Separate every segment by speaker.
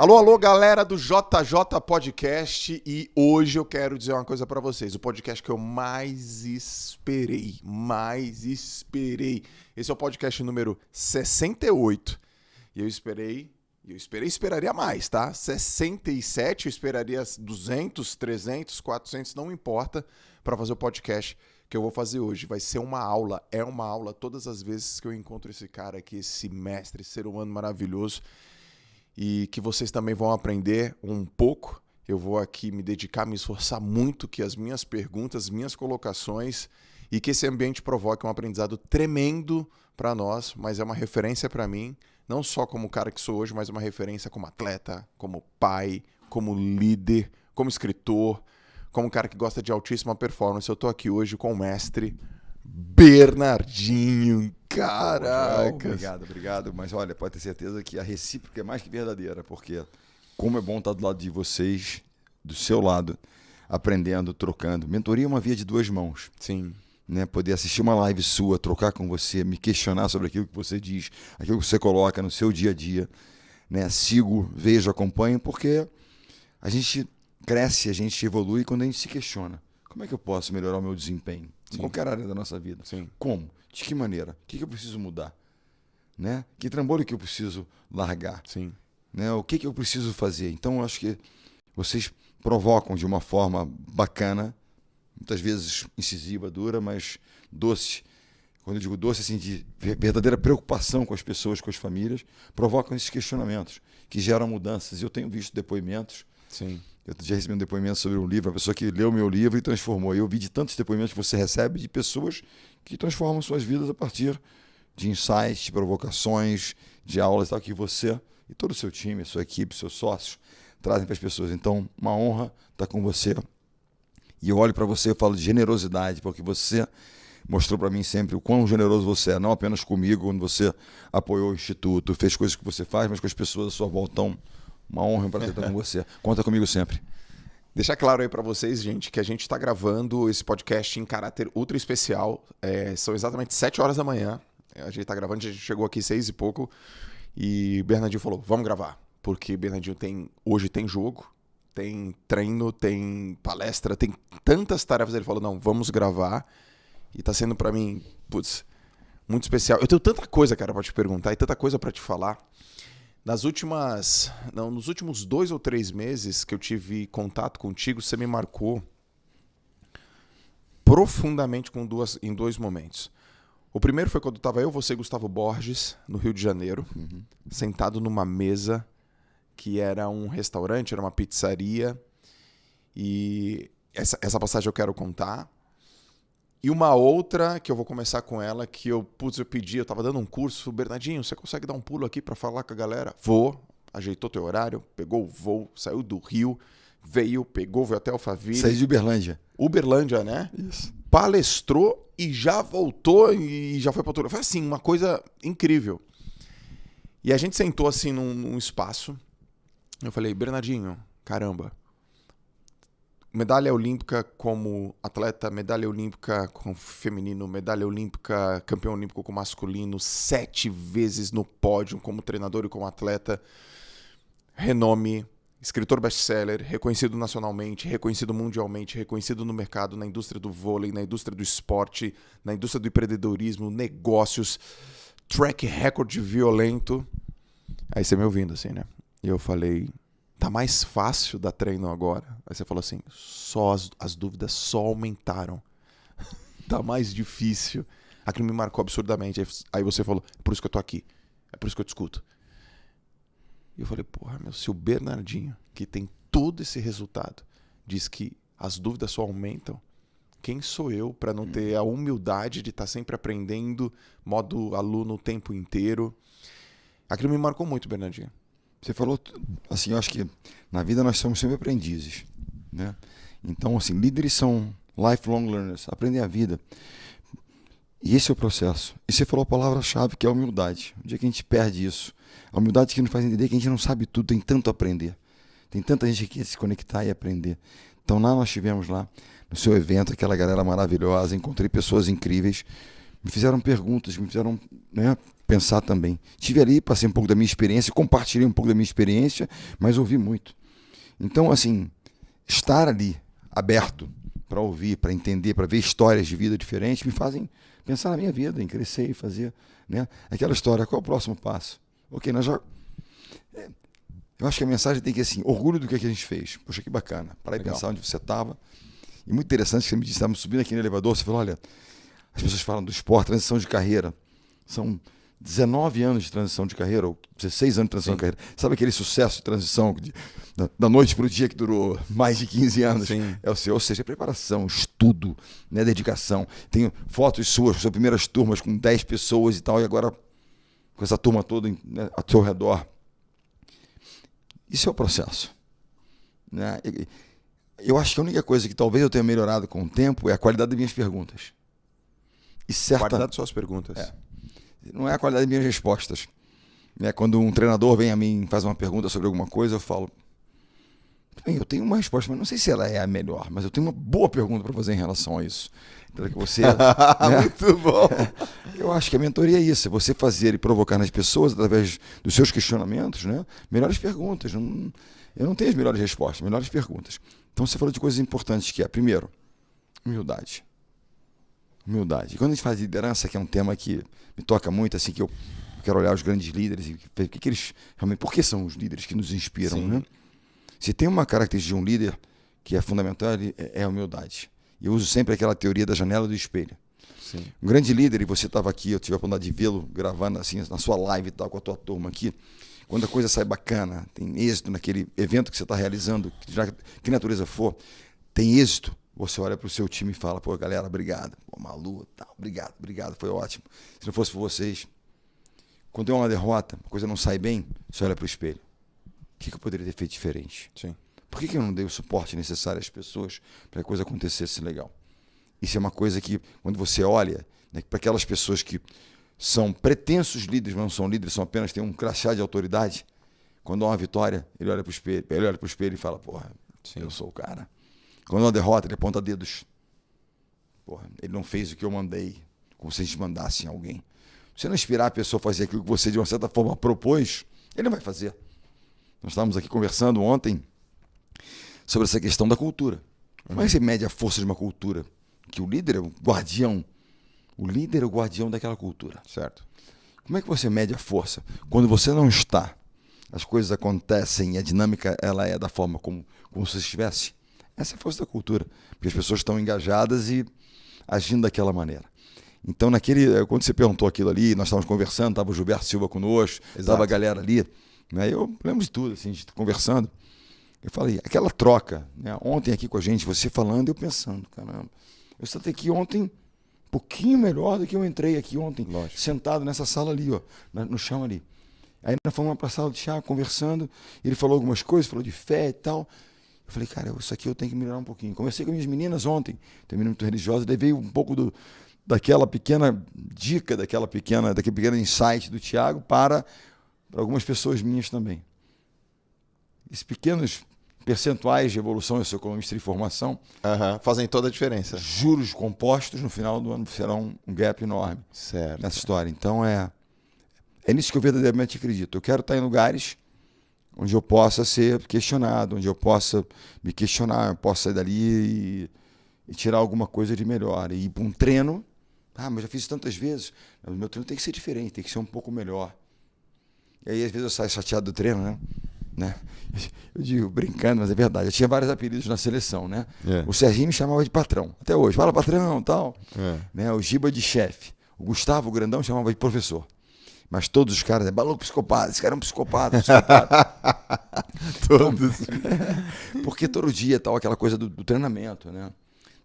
Speaker 1: Alô, alô, galera do JJ Podcast, e hoje eu quero dizer uma coisa pra vocês, o podcast que eu mais esperei. Esse é o podcast número 68, e eu esperaria mais, tá? 67, eu esperaria 200, 300, 400, não importa, pra fazer o podcast que eu vou fazer hoje. Vai ser uma aula, é uma aula todas as vezes que eu encontro esse cara aqui, esse mestre, esse ser humano maravilhoso, e que vocês também vão aprender um pouco. Eu vou aqui me dedicar, me esforçar muito que as minhas perguntas, minhas colocações e que esse ambiente provoque um aprendizado tremendo para nós, mas é uma referência para mim, não só como cara que sou hoje, mas uma referência como atleta, como pai, como líder, como escritor, como cara que gosta de altíssima performance. Eu tô aqui hoje com o mestre Bernardinho. Caraca.
Speaker 2: Obrigado. Mas olha, pode ter certeza que a recíproca é mais que verdadeira, porque como é bom estar do lado de vocês, do seu lado, aprendendo, trocando. Mentoria é uma via de duas mãos.
Speaker 1: Sim.
Speaker 2: Né? Poder assistir uma live sua, trocar com você, me questionar sobre aquilo que você diz, aquilo que você coloca no seu dia a dia. Né? Sigo, vejo, acompanho, porque a gente cresce, a gente evolui quando a gente se questiona. Como é que eu posso melhorar o meu desempenho? Em qualquer área da nossa vida.
Speaker 1: Sim.
Speaker 2: Como? De que maneira? O que eu preciso mudar? Né? Que trambolho que eu preciso largar?
Speaker 1: Sim.
Speaker 2: Né? O que eu preciso fazer? Então, eu acho que vocês provocam de uma forma bacana, muitas vezes incisiva, dura, mas doce. Quando eu digo doce, assim, de verdadeira preocupação com as pessoas, com as famílias, provocam esses questionamentos que geram mudanças. E eu tenho visto depoimentos.
Speaker 1: Sim.
Speaker 2: Eu já recebi um depoimento sobre um livro, uma pessoa que leu meu livro e transformou. Eu vi de tantos depoimentos que você recebe de pessoas que transformam suas vidas a partir de insights, de provocações, de aulas, tal, que você e todo o seu time, a sua equipe, seus sócios trazem para as pessoas. Então, uma honra estar com você. E eu olho para você e falo de generosidade, porque você mostrou para mim sempre o quão generoso você é, não apenas comigo, quando você apoiou o Instituto, fez coisas que você faz, mas com as pessoas à sua volta. Então, uma honra e um prazer estar com você. Conta comigo sempre.
Speaker 1: Deixar claro aí pra vocês, gente, que a gente tá gravando esse podcast em caráter ultra especial. São exatamente 7 horas da manhã. A gente tá gravando, a gente chegou aqui 6 e pouco. E Bernardinho falou, vamos gravar. Porque Bernardinho hoje tem jogo, tem treino, tem palestra, tem tantas tarefas. Ele falou, não, vamos gravar. E tá sendo pra mim, putz, muito especial. Eu tenho tanta coisa, cara, pra te perguntar e tanta coisa pra te falar. Nos últimos 2 ou 3 meses que eu tive contato contigo, você me marcou profundamente em 2 momentos. O primeiro foi quando estava eu, você e Gustavo Borges, no Rio de Janeiro, sentado numa mesa que era um restaurante, era uma pizzaria. E essa passagem eu quero contar. E uma outra, que eu vou começar com ela, que eu pedi, eu tava dando um curso, Bernardinho, você consegue dar um pulo aqui pra falar com a galera? Vou, ajeitou teu horário, pegou o voo, saiu do Rio, veio até Alphaville.
Speaker 2: Saiu de Uberlândia.
Speaker 1: Uberlândia, né?
Speaker 2: Isso.
Speaker 1: Palestrou e já voltou e já foi pra outro. Foi assim, uma coisa incrível. E a gente sentou assim num espaço, eu falei, Bernardinho, caramba, medalha olímpica como atleta, medalha olímpica com feminino, medalha olímpica, campeão olímpico com masculino, 7 vezes no pódio como treinador e como atleta, renome, escritor best-seller, reconhecido nacionalmente, reconhecido mundialmente, reconhecido no mercado, na indústria do vôlei, na indústria do esporte, na indústria do empreendedorismo, negócios, track record violento. Aí você me ouvindo assim, né? E eu falei, tá mais fácil dar treino agora? Aí você falou assim, as dúvidas só aumentaram. Tá mais difícil. Aquilo me marcou absurdamente. Aí você falou, é por isso que eu tô aqui. É por isso que eu te escuto. E eu falei, porra, se o Bernardinho, que tem todo esse resultado, diz que as dúvidas só aumentam, quem sou eu para não ter a humildade de estar sempre aprendendo, modo aluno o tempo inteiro? Aquilo me marcou muito, Bernardinho.
Speaker 2: Você falou, assim, eu acho que na vida nós somos sempre aprendizes, né? Então, assim, líderes são lifelong learners, aprendem a vida. E esse é o processo. E você falou a palavra-chave, que é a humildade. O dia que a gente perde isso, a humildade que nos faz entender que a gente não sabe tudo, tem tanto a aprender. Tem tanta gente que quer se conectar e aprender. Então, lá nós tivemos lá, no seu evento, aquela galera maravilhosa, encontrei pessoas incríveis. me fizeram perguntas, me fizeram, né, pensar também. Estive ali, passei um pouco da minha experiência, compartilhei um pouco da minha experiência, mas ouvi muito. Então, assim, estar ali, aberto, para ouvir, para entender, para ver histórias de vida diferentes, me fazem pensar na minha vida, em crescer e fazer, né? Aquela história, qual é o próximo passo? Ok, nós já... Eu acho que a mensagem tem que ser assim, orgulho do que a gente fez. Poxa, que bacana. Para aí pensar onde você estava. E muito interessante que você me disse, estávamos subindo aqui no elevador, você falou, olha, as pessoas falam do esporte, transição de carreira. São 19 anos de transição de carreira, ou 16 anos de transição de carreira. Sabe aquele sucesso de transição da noite para o dia que durou mais de 15 anos?
Speaker 1: Sim.
Speaker 2: É o seu, ou seja, preparação, estudo, né, dedicação. Tenho fotos suas, suas primeiras turmas com 10 pessoas e tal, e agora com essa turma toda, né, ao seu redor. Isso é o processo. Né? Eu acho que a única coisa que talvez eu tenha melhorado com o tempo é a qualidade das minhas perguntas. E certa...
Speaker 1: Qualidade das suas perguntas.
Speaker 2: Não é a qualidade das minhas respostas. Né? Quando um treinador vem a mim e faz uma pergunta sobre alguma coisa, eu falo, bem, eu tenho uma resposta, mas não sei se ela é a melhor, mas eu tenho uma boa pergunta para fazer em relação a isso. Para que você, né?
Speaker 1: Muito bom.
Speaker 2: Eu acho que a mentoria é isso, é você fazer e provocar nas pessoas, através dos seus questionamentos, né, melhores perguntas. Eu não tenho as melhores respostas, melhores perguntas. Então você falou de coisas importantes que é, primeiro, humildade. Humildade. E quando a gente fala de liderança, que é um tema que me toca muito, assim, que eu quero olhar os grandes líderes e ver que eles realmente, por que são os líderes que nos inspiram, né? Se tem uma característica de um líder que é fundamental, é a humildade. E eu uso sempre aquela teoria da janela do espelho.
Speaker 1: Sim.
Speaker 2: Um grande líder, e você estava aqui, eu tive a oportunidade de vê-lo gravando assim na sua live e tal, com a tua turma aqui. Quando a coisa sai bacana, tem êxito naquele evento que você está realizando, que natureza for, tem êxito, você olha para o seu time e fala, pô, galera, obrigado. Pô, Malu, tal, obrigado, foi ótimo. Se não fosse por vocês. Quando é uma derrota, a coisa não sai bem, você olha para o espelho. O que eu poderia ter feito diferente?
Speaker 1: Sim.
Speaker 2: Por que eu não dei o suporte necessário às pessoas para que a coisa acontecesse legal? Isso é uma coisa que, quando você olha, né, para aquelas pessoas que são pretensos líderes, mas não são líderes, são apenas têm um crachá de autoridade, quando há uma vitória, ele olha para o espelho e fala, porra, eu sou o cara. Quando há uma derrota, ele aponta dedos. Porra, ele não fez o que eu mandei, como se a gente mandasse em alguém. Se você não inspirar a pessoa a fazer aquilo que você, de uma certa forma, propôs, ele não vai fazer. Nós estávamos aqui conversando ontem sobre essa questão da cultura. Como é que você mede a força de uma cultura? Que o líder é o guardião. O líder é o guardião daquela cultura.
Speaker 1: Certo.
Speaker 2: Como é que você mede a força? Quando você não está, as coisas acontecem e a dinâmica ela é da forma como se estivesse. Essa é a força da cultura. Porque as pessoas estão engajadas e agindo daquela maneira. Então, quando você perguntou aquilo ali, nós estávamos conversando, estava o Gilberto Silva conosco, estava a galera ali. Né? Eu lembro de tudo, assim, a gente conversando. Eu falei, aquela troca, né? Ontem aqui com a gente, você falando, eu pensando, caramba, eu estive aqui ontem um pouquinho melhor do que eu entrei aqui ontem,
Speaker 1: lógico,
Speaker 2: sentado nessa sala ali, ó, no chão ali. Aí nós fomos para a sala de chá, conversando, ele falou algumas coisas, falou de fé e tal. Eu falei, cara, isso aqui eu tenho que melhorar um pouquinho. Conversei com minhas meninas ontem, tem menina muito religiosa, levei um pouco daquela pequena dica, daquele pequeno insight do Thiago para algumas pessoas minhas também. Esses pequenos percentuais de evolução, eu sou economista de formação,
Speaker 1: fazem toda a diferença.
Speaker 2: Juros compostos no final do ano serão um gap enorme nessa história. Então é nisso que eu verdadeiramente acredito. Eu quero estar em lugares onde eu possa ser questionado, onde eu possa me questionar, eu possa sair dali e tirar alguma coisa de melhor. E ir para um treino, mas já fiz isso tantas vezes, o meu treino tem que ser diferente, tem que ser um pouco melhor. E aí às vezes eu saio chateado do treino, né? Eu digo brincando, mas é verdade. Eu tinha vários apelidos na seleção, né? O Serginho me chamava de patrão, até hoje. Fala patrão, tal. Né? O Giba de chefe. O Gustavo, o grandão, chamava de professor. Mas todos os caras, maluco psicopata, esse cara é um psicopata.
Speaker 1: Todos.
Speaker 2: Porque todo dia tal, aquela coisa do treinamento, né?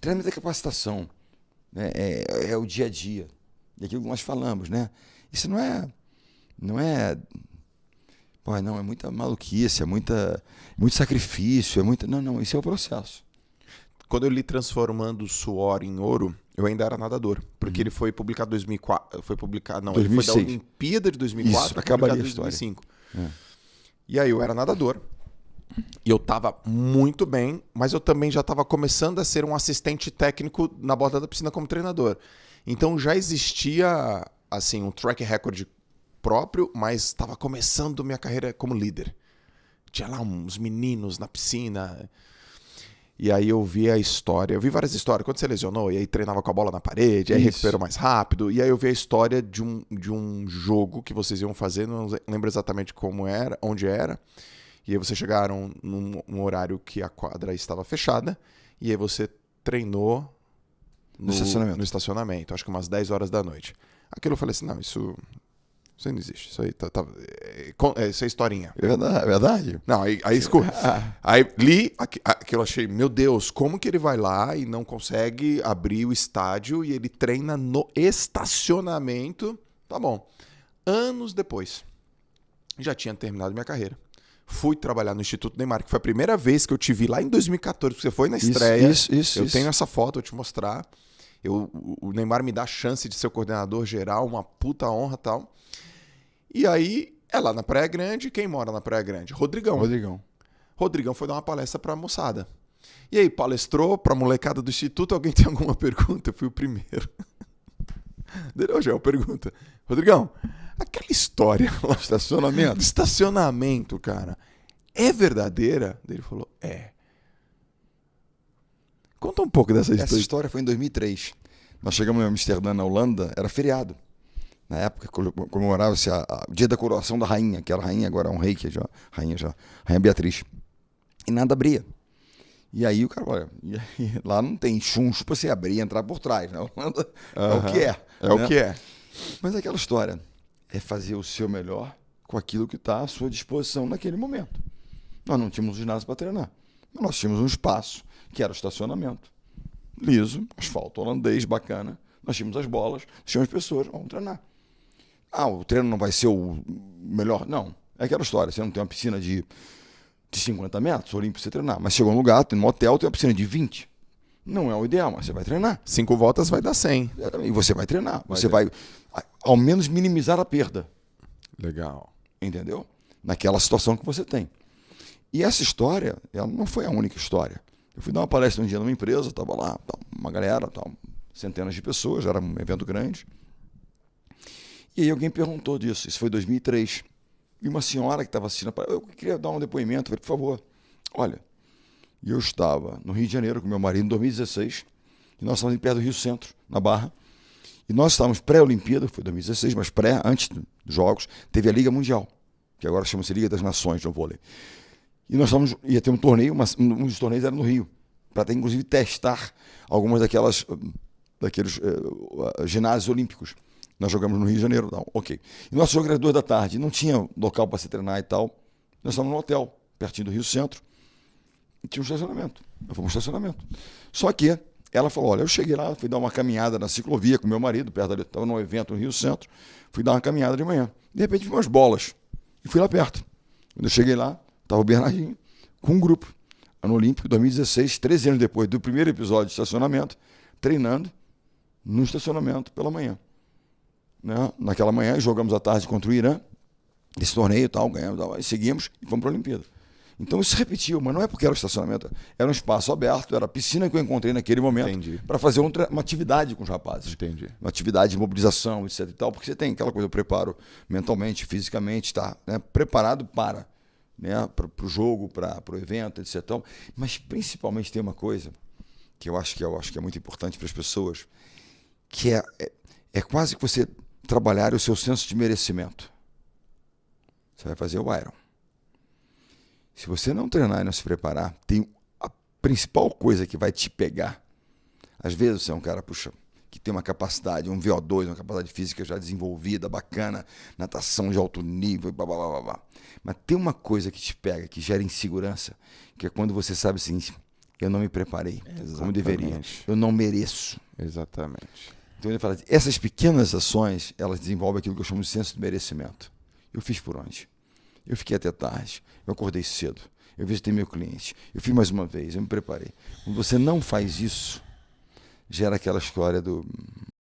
Speaker 2: Treinamento é capacitação, né? É o dia a dia. E aquilo que nós falamos, né? Isso não é muita maluquice, é muito sacrifício, Não, isso é o processo.
Speaker 1: Quando eu li Transformando o Suor em Ouro, eu ainda era nadador, porque ele foi publicado em 2004, ele foi da Olimpíada de 2004,
Speaker 2: isso, acaba ali a
Speaker 1: de
Speaker 2: história.
Speaker 1: 2005. E aí eu era nadador, e eu estava muito bem, mas eu também já estava começando a ser um assistente técnico na borda da piscina como treinador. Então já existia, assim, um track record próprio, mas estava começando minha carreira como líder. Tinha lá uns meninos na piscina. E aí eu vi a história, eu vi várias histórias. Quando você lesionou, e aí treinava com a bola na parede, aí recuperou mais rápido. E aí eu vi a história de um jogo que vocês iam fazer, não lembro exatamente como era, onde era. E aí vocês chegaram num horário que a quadra estava fechada. E aí você treinou no estacionamento. Acho que umas 10 horas da noite. Aquilo eu falei assim, não, isso não existe. Isso aí isso é historinha.
Speaker 2: É verdade.
Speaker 1: Não, aí li aquilo, achei, meu Deus, como que ele vai lá e não consegue abrir o estádio e ele treina no estacionamento? Tá bom. Anos depois, já tinha terminado minha carreira. Fui trabalhar no Instituto Neymar, que foi a primeira vez que eu te vi lá em 2014, porque você foi na estreia. Eu tenho essa foto, vou te mostrar. O Neymar me dá a chance de ser o coordenador geral, uma puta honra e tal. E aí, é lá na Praia Grande. Quem mora na Praia Grande? Rodrigão foi dar uma palestra pra moçada. E aí, palestrou pra molecada do Instituto. Alguém tem alguma pergunta? Eu fui o primeiro. Hoje é a pergunta. Rodrigão, aquela história lá do estacionamento, cara, é verdadeira? Ele falou, é. Conta um pouco dessa história.
Speaker 2: Essa história foi em 2003. Nós chegamos em Amsterdã, na Holanda, era feriado. Na época, comemorava-se o dia da coroação da rainha, que era rainha, agora é um rei, que é rainha Beatriz. E nada abria. E aí o cara, olha, lá não tem chuncho para você abrir e entrar por trás, né? Holanda é o que é.
Speaker 1: É o que é.
Speaker 2: Mas aquela história é fazer o seu melhor com aquilo que está à sua disposição naquele momento. Nós não tínhamos ginásio para treinar, mas nós tínhamos um espaço, que era o estacionamento. Liso, asfalto holandês, bacana. Nós tínhamos as bolas, tínhamos pessoas, vamos treinar. O treino não vai ser o melhor? Não. É aquela história, você não tem uma piscina de 50 metros, olímpico para você treinar. Mas chegou um lugar, tem um hotel, tem uma piscina de 20. Não é o ideal, mas você vai treinar.
Speaker 1: 5 voltas vai dar 100.
Speaker 2: E você vai treinar. Você vai, ao menos, minimizar a perda.
Speaker 1: Legal.
Speaker 2: Entendeu? Naquela situação que você tem. E essa história, ela não foi a única história. Eu fui dar uma palestra um dia numa empresa, estava lá, uma galera, centenas de pessoas, era um evento grande. E aí alguém perguntou disso, isso foi em 2003. E uma senhora que estava assistindo, eu queria dar um depoimento, eu falei, por favor, olha, eu estava no Rio de Janeiro com meu marido em 2016, e nós estávamos perto do Rio Centro, na Barra, e nós estávamos pré-Olimpíada, foi 2016, mas antes dos Jogos, teve a Liga Mundial, que agora chama-se Liga das Nações no vôlei. E nós ia ter um torneio, um dos torneios era no Rio, para inclusive testar algumas daqueles ginásios olímpicos. Nós jogamos no Rio de Janeiro, ok. E nosso jogo era 2 da tarde, não tinha local para se treinar e tal. Nós estávamos no hotel, pertinho do Rio Centro, e tinha um estacionamento. Nós fomos no estacionamento. Só que ela falou, olha, eu cheguei lá, fui dar uma caminhada na ciclovia com meu marido, perto ali, estava num evento no Rio Centro, fui dar uma caminhada de manhã. De repente vi umas bolas, e fui lá perto. Quando eu cheguei lá, estava o Bernardinho, com um grupo, no Olímpico, 2016, 13 anos depois do primeiro episódio de estacionamento, treinando no estacionamento pela manhã. Né? Naquela manhã, jogamos à tarde contra o Irã, esse torneio e tal, ganhamos, e seguimos e fomos para a Olimpíada. Então isso se repetiu, mas não é porque era o estacionamento, era um espaço aberto, era a piscina que eu encontrei naquele momento para fazer uma atividade com os rapazes.
Speaker 1: Entendi.
Speaker 2: Uma atividade de mobilização, etc. e tal, porque você tem aquela coisa, eu preparo mentalmente, fisicamente, tá, né, preparado para o jogo, para o evento, etc. Então, mas principalmente tem uma coisa que eu acho que é muito importante para as pessoas, que é quase que você trabalhar o seu senso de merecimento. Você vai fazer o Iron. Se você não treinar e não se preparar, tem a principal coisa que vai te pegar. Às vezes você é um cara, que tem uma capacidade, um VO2, uma capacidade física já desenvolvida, bacana, natação de alto nível, blá, blá, blá, blá. Mas tem uma coisa que te pega, que gera insegurança, que é quando você sabe o seguinte, eu não me preparei como deveria, eu não mereço.
Speaker 1: Exatamente.
Speaker 2: Então ele fala, essas pequenas ações, elas desenvolvem aquilo que eu chamo de senso de merecimento. Eu fiz por onde? Eu fiquei até tarde, eu acordei cedo, eu visitei meu cliente, eu fiz mais uma vez, eu me preparei. Quando você não faz isso, gera aquela história do